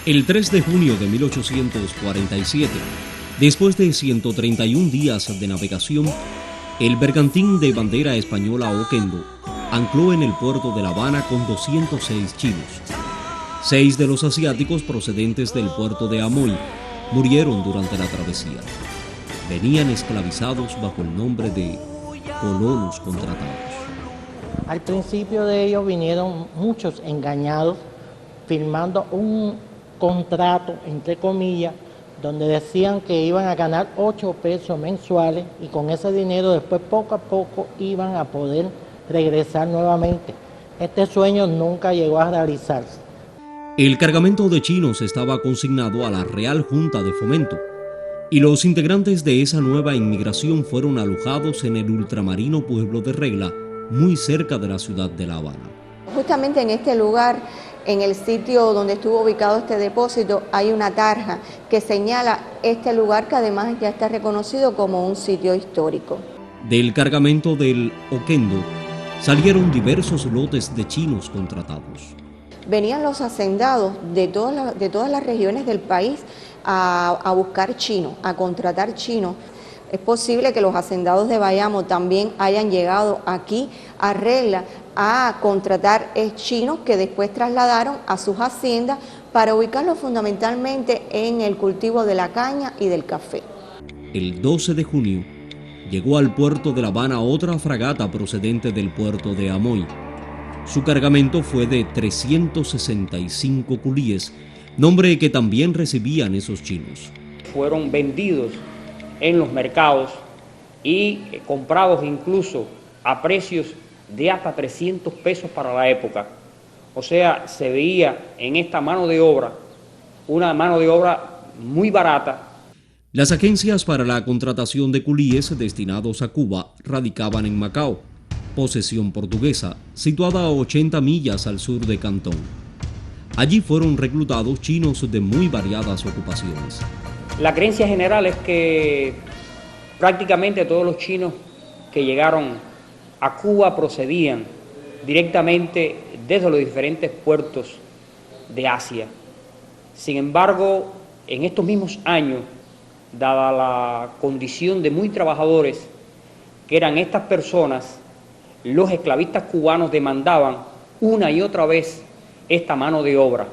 El 3 de junio de 1847, después de 131 días de navegación, el bergantín de bandera española Oquendo ancló en el puerto de La Habana con 206 chinos. 6 de los asiáticos procedentes del puerto de Amoy murieron durante la travesía. Venían esclavizados bajo el nombre de colonos contratados. Al principio de ellos vinieron muchos engañados, firmando un contrato, entre comillas, donde decían que iban a ganar 8 pesos mensuales y con ese dinero después poco a poco iban a poder regresar nuevamente. Este sueño nunca llegó a realizarse. El cargamento de chinos estaba consignado a la Real Junta de Fomento y los integrantes de esa nueva inmigración fueron alojados en el ultramarino pueblo de Regla, muy cerca de la ciudad de La Habana. Justamente en este lugar, en el sitio donde estuvo ubicado este depósito, hay una tarja que señala este lugar, que además ya está reconocido como un sitio histórico. Del cargamento del Oquendo salieron diversos lotes de chinos contratados. Venían los hacendados de todas las regiones del país a buscar chinos, a contratar chinos. Es posible que los hacendados de Bayamo también hayan llegado aquí a Regla a contratar chinos que después trasladaron a sus haciendas para ubicarlos fundamentalmente en el cultivo de la caña y del café. El 12 de junio llegó al puerto de La Habana otra fragata procedente del puerto de Amoy. Su cargamento fue de 365 culíes, nombre que también recibían esos chinos. Fueron vendidos en los mercados y comprados incluso a precios de hasta 300 pesos para la época. O sea, se veía en esta mano de obra, una mano de obra muy barata. Las agencias para la contratación de culíes destinados a Cuba radicaban en Macao, posesión portuguesa, situada a 80 millas al sur de Cantón. Allí fueron reclutados chinos de muy variadas ocupaciones. La creencia general es que prácticamente todos los chinos que llegaron a Cuba procedían directamente desde los diferentes puertos de Asia. Sin embargo, en estos mismos años, dada la condición de muy trabajadores que eran estas personas, los esclavistas cubanos demandaban una y otra vez esta mano de obra.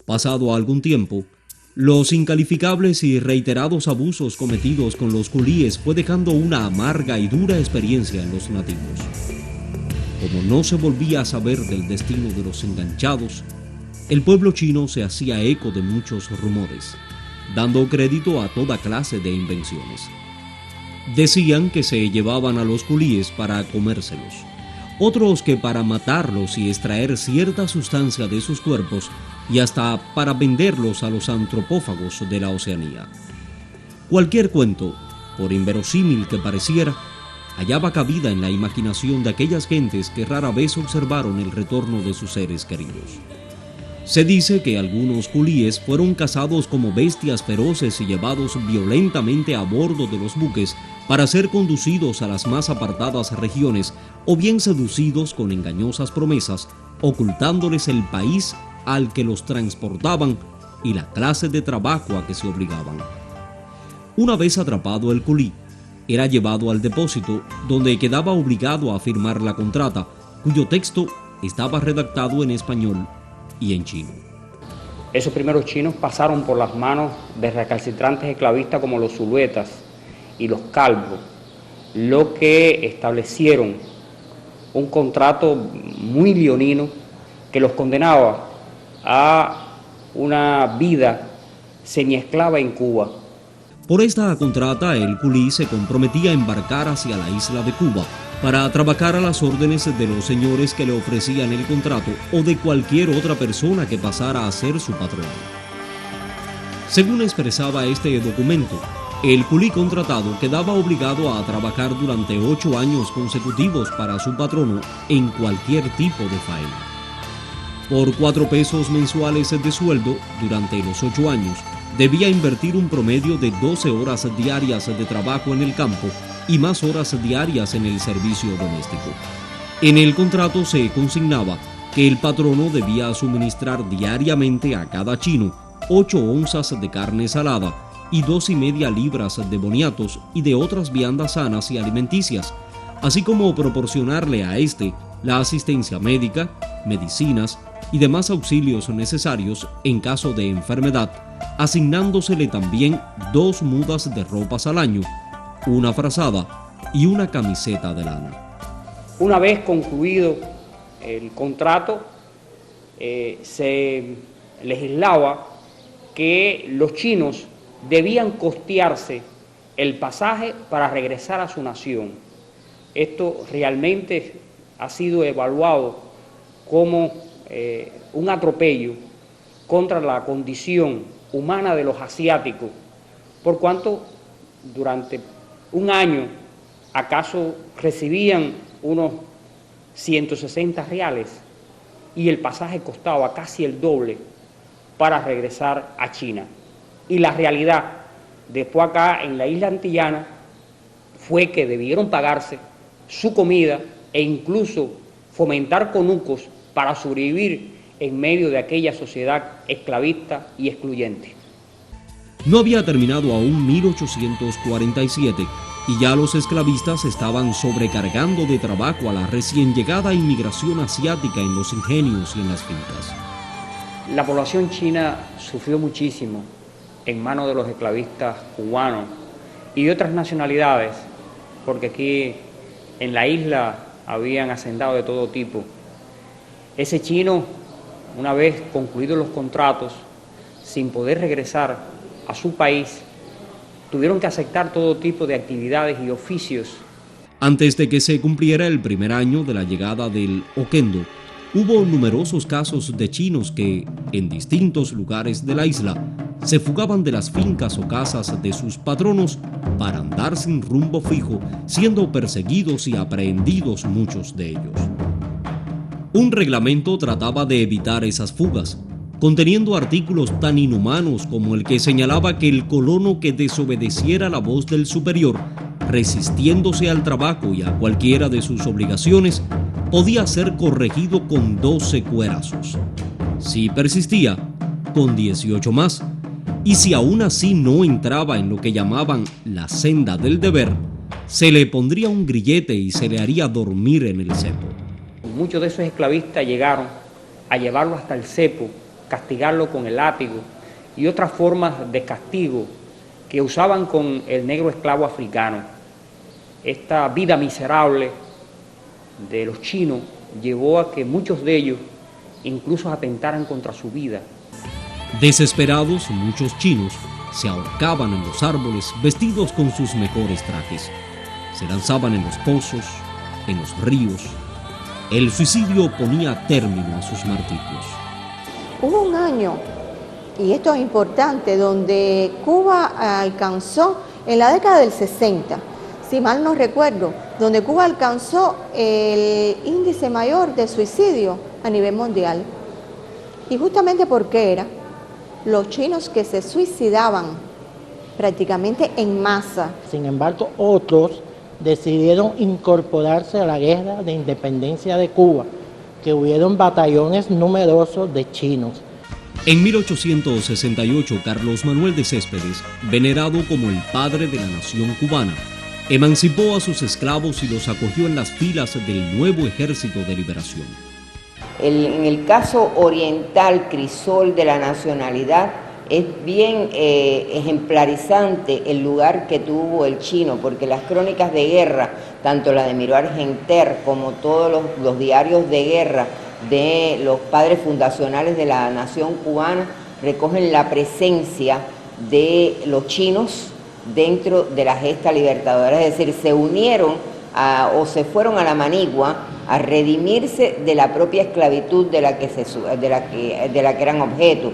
Pasado algún tiempo, los incalificables y reiterados abusos cometidos con los culíes fue dejando una amarga y dura experiencia en los nativos. Como no se volvía a saber del destino de los enganchados, el pueblo chino se hacía eco de muchos rumores, dando crédito a toda clase de invenciones. Decían que se llevaban a los culíes para comérselos, otros que para matarlos y extraer cierta sustancia de sus cuerpos y hasta para venderlos a los antropófagos de la Oceanía. Cualquier cuento, por inverosímil que pareciera, hallaba cabida en la imaginación de aquellas gentes que rara vez observaron el retorno de sus seres queridos. Se dice que algunos culíes fueron cazados como bestias feroces y llevados violentamente a bordo de los buques para ser conducidos a las más apartadas regiones o bien seducidos con engañosas promesas, ocultándoles el país al que los transportaban y la clase de trabajo a que se obligaban. Una vez atrapado el culí, era llevado al depósito donde quedaba obligado a firmar la contrata, cuyo texto estaba redactado en español y en chino. Esos primeros chinos pasaron por las manos de recalcitrantes esclavistas como los zuluetas y los calvos, lo que establecieron un contrato muy leonino que los condenaba a una vida semiesclava en Cuba. Por esta contrata, el culí se comprometía a embarcar hacia la isla de Cuba para trabajar a las órdenes de los señores que le ofrecían el contrato o de cualquier otra persona que pasara a ser su patrón. Según expresaba este documento, el culí contratado quedaba obligado a trabajar durante 8 años consecutivos para su patrono en cualquier tipo de faena. Por 4 pesos mensuales de sueldo durante los 8 años, debía invertir un promedio de 12 horas diarias de trabajo en el campo y más horas diarias en el servicio doméstico. En el contrato se consignaba que el patrono debía suministrar diariamente a cada chino 8 onzas de carne salada y 2,5 libras de boniatos y de otras viandas sanas y alimenticias, así como proporcionarle a este la asistencia médica, medicinas y demás auxilios necesarios en caso de enfermedad, asignándosele también 2 mudas de ropas al año, una frazada y una camiseta de lana. Una vez concluido el contrato, se legislaba que los chinos debían costearse el pasaje para regresar a su nación. Esto realmente ha sido evaluado como un atropello contra la condición humana de los asiáticos, por cuanto durante un año acaso recibían unos 160 reales y el pasaje costaba casi el doble para regresar a China. Y la realidad, después acá en la isla antillana, fue que debieron pagarse su comida e incluso fomentar conucos para sobrevivir en medio de aquella sociedad esclavista y excluyente. No había terminado aún 1847 y ya los esclavistas estaban sobrecargando de trabajo a la recién llegada inmigración asiática en los ingenios y en las fincas. La población china sufrió muchísimo en manos de los esclavistas cubanos y de otras nacionalidades, porque aquí en la isla habían hacendados de todo tipo. Ese chino, una vez concluidos los contratos, sin poder regresar a su país, tuvieron que aceptar todo tipo de actividades y oficios. Antes de que se cumpliera el primer año de la llegada del Oquendo, hubo numerosos casos de chinos que, en distintos lugares de la isla, se fugaban de las fincas o casas de sus patronos para andar sin rumbo fijo, siendo perseguidos y aprehendidos muchos de ellos. Un reglamento trataba de evitar esas fugas, conteniendo artículos tan inhumanos como el que señalaba que el colono que desobedeciera la voz del superior, resistiéndose al trabajo y a cualquiera de sus obligaciones, podía ser corregido con 12 cuerazos. Si persistía, con 18 más, y si aún así no entraba en lo que llamaban la senda del deber, se le pondría un grillete y se le haría dormir en el cepo. Muchos de esos esclavistas llegaron a llevarlo hasta el cepo, castigarlo con el látigo y otras formas de castigo que usaban con el negro esclavo africano. Esta vida miserable de los chinos llevó a que muchos de ellos incluso atentaran contra su vida. Desesperados, muchos chinos se ahorcaban en los árboles vestidos con sus mejores trajes. Se lanzaban en los pozos, en los ríos. El suicidio ponía término a sus martirios. Hubo un año, y esto es importante, donde Cuba alcanzó, en la década del 60, si mal no recuerdo, donde Cuba alcanzó el índice mayor de suicidio a nivel mundial. Y justamente porque era los chinos que se suicidaban prácticamente en masa. Sin embargo, otros decidieron incorporarse a la guerra de independencia de Cuba, que hubieron batallones numerosos de chinos. En 1868, Carlos Manuel de Céspedes, venerado como el padre de la nación cubana, emancipó a sus esclavos y los acogió en las filas del nuevo Ejército de Liberación. En el caso oriental, crisol de la nacionalidad, es bien ejemplarizante el lugar que tuvo el chino, porque las crónicas de guerra, tanto la de Miró Argenter como todos los diarios de guerra de los padres fundacionales de la nación cubana, recogen la presencia de los chinos dentro de la gesta libertadora, es decir, se unieron o se fueron a la manigua a redimirse de la propia esclavitud de la que eran objeto.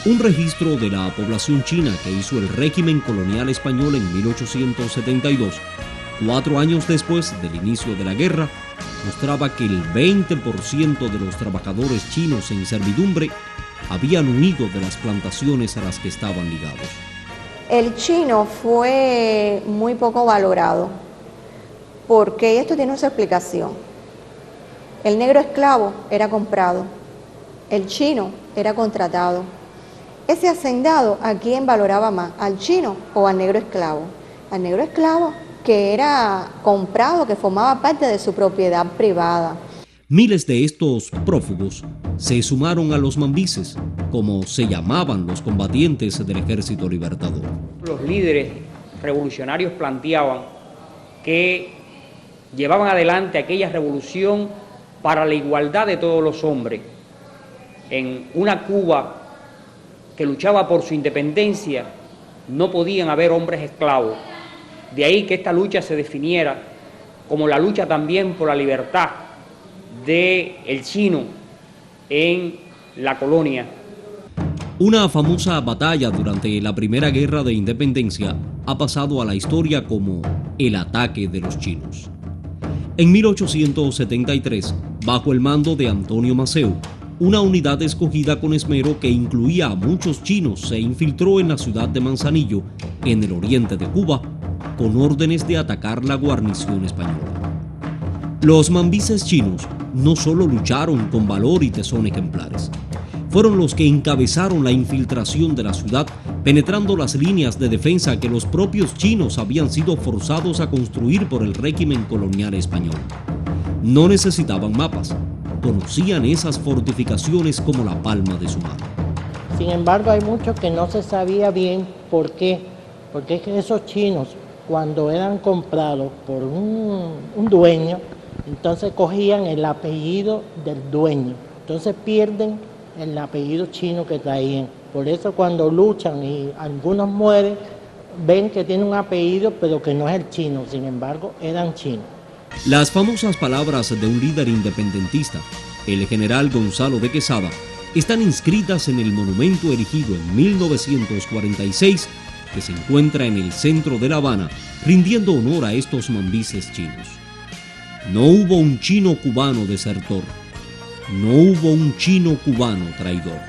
Un registro de la población china que hizo el régimen colonial español en 1872, 4 años después del inicio de la guerra, mostraba que el 20% de los trabajadores chinos en servidumbre habían huido de las plantaciones a las que estaban ligados. El chino fue muy poco valorado, porque esto tiene su explicación. El negro esclavo era comprado, el chino era contratado. Ese hacendado, ¿a quién valoraba más? ¿Al chino o al negro esclavo? Al negro esclavo, que era comprado, que formaba parte de su propiedad privada. Miles de estos prófugos se sumaron a los mambises, como se llamaban los combatientes del Ejército Libertador. Los líderes revolucionarios planteaban que llevaban adelante aquella revolución para la igualdad de todos los hombres. En una Cuba que luchaba por su independencia no podían haber hombres esclavos. De ahí que esta lucha se definiera como la lucha también por la libertad del chino en la colonia. Una famosa batalla durante la Primera Guerra de Independencia ha pasado a la historia como el ataque de los chinos. En 1873, bajo el mando de Antonio Maceo, una unidad escogida con esmero que incluía a muchos chinos se infiltró en la ciudad de Manzanillo, en el oriente de Cuba, con órdenes de atacar la guarnición española. Los mambises chinos no solo lucharon con valor y tesón ejemplares, fueron los que encabezaron la infiltración de la ciudad, penetrando las líneas de defensa que los propios chinos habían sido forzados a construir por el régimen colonial español. No necesitaban mapas, conocían esas fortificaciones como la palma de su mano. Sin embargo, hay mucho que no se sabía bien por qué. Porque es que esos chinos, cuando eran comprados por un dueño, entonces cogían el apellido del dueño. Entonces pierden el apellido chino que traían. Por eso cuando luchan y algunos mueren, ven que tienen un apellido pero que no es el chino, sin embargo eran chinos. Las famosas palabras de un líder independentista, el general Gonzalo de Quesada, están inscritas en el monumento erigido en 1946 que se encuentra en el centro de La Habana, rindiendo honor a estos mambises chinos. No hubo un chino cubano desertor, no hubo un chino cubano traidor.